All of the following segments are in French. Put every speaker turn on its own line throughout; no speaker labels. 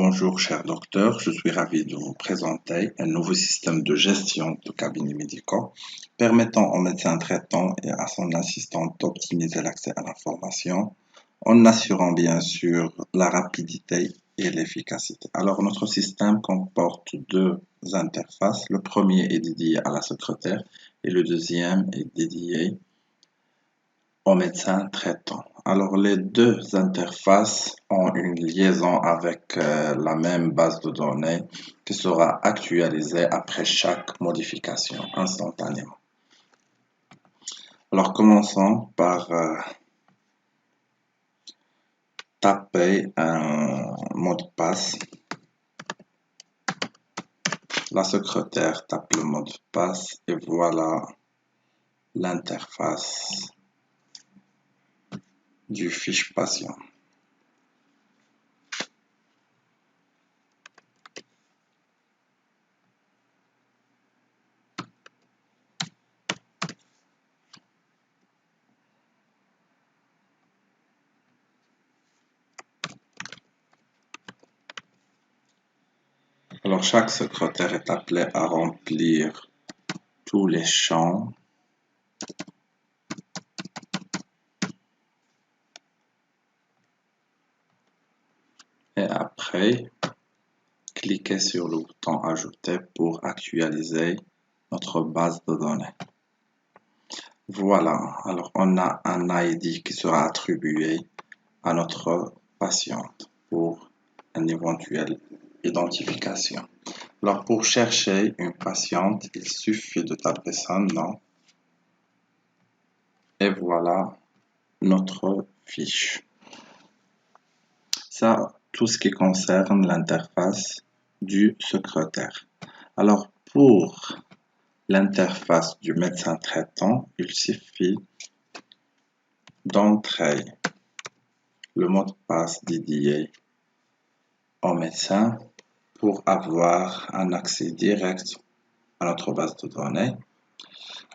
Bonjour cher docteur, je suis ravi de vous présenter un nouveau système de gestion de cabinets médicaux permettant au médecin traitant et à son assistant d'optimiser l'accès à l'information en assurant bien sûr la rapidité et l'efficacité. Alors notre système comporte deux interfaces. Le premier est dédié à la secrétaire et le deuxième est dédié au médecin traitant. Alors les deux interfaces ont une liaison avec la même base de données qui sera actualisée après chaque modification instantanément. Alors commençons par taper un mot de passe. La secrétaire tape le mot de passe et voilà l'interface du fiche patient. Alors chaque secrétaire est appelé à remplir tous les champs et après cliquez sur le bouton ajouter pour actualiser notre base de données. Voilà, alors on a un ID qui sera attribué à notre patiente pour une éventuelle identification. Alors pour chercher une patiente, il suffit de taper son nom et voilà notre fiche. Ça, tout ce qui concerne l'interface du secrétaire. Alors pour l'interface du médecin traitant, il suffit d'entrer le mot de passe dédié au médecin pour avoir un accès direct à notre base de données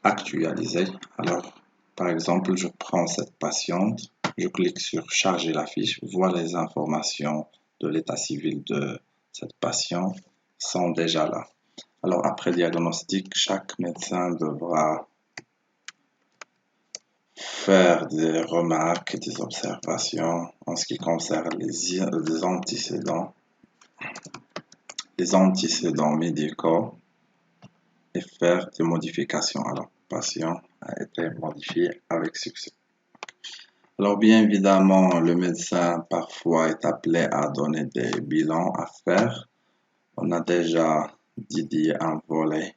actualisée. Alors, par exemple, je prends cette patiente, je clique sur charger la fiche, voilà les informations de l'état civil de cette patiente sont déjà là. Alors, après diagnostic, chaque médecin devra faire des remarques et des observations en ce qui concerne les antécédents médicaux et faire des modifications. Alors, le patient a été modifié avec succès. Alors, bien évidemment, le médecin parfois est appelé à donner des bilans à faire. On a déjà dédié un volet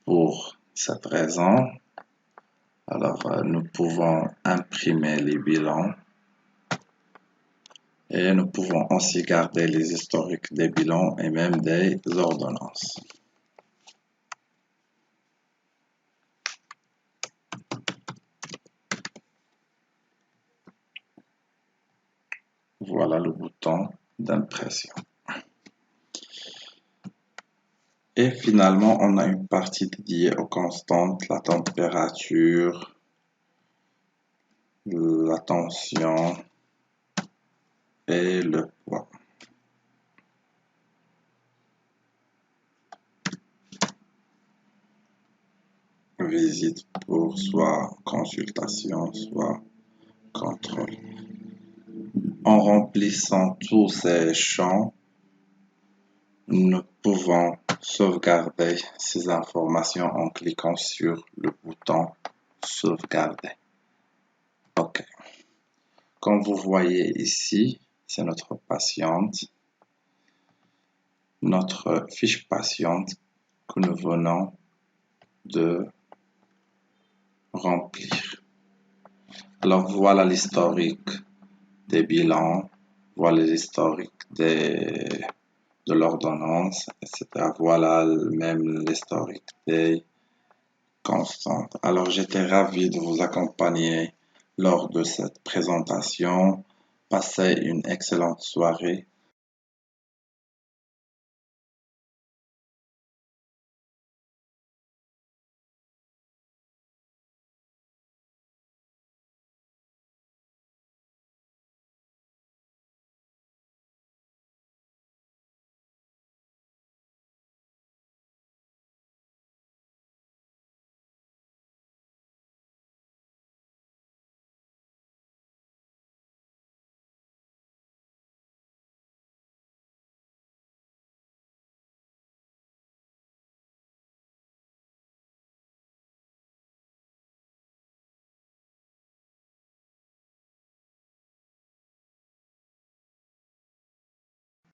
pour cette raison. Alors, nous pouvons imprimer les bilans et nous pouvons aussi garder les historiques des bilans et même des ordonnances. Voilà le bouton d'impression. Et finalement, on a une partie dédiée aux constantes, la température, la tension et le poids. Visite pour soit consultation, soit contrôle. En remplissant tous ces champs, nous pouvons sauvegarder ces informations en cliquant sur le bouton sauvegarder. OK. Comme vous voyez ici, c'est notre patiente, notre fiche patiente que nous venons de remplir. Alors voilà l'historique des bilans, voilà l'historique de l'ordonnance, etc. Voilà même l'historique des constantes. Alors j'étais ravi de vous accompagner lors de cette présentation. Passez une excellente soirée.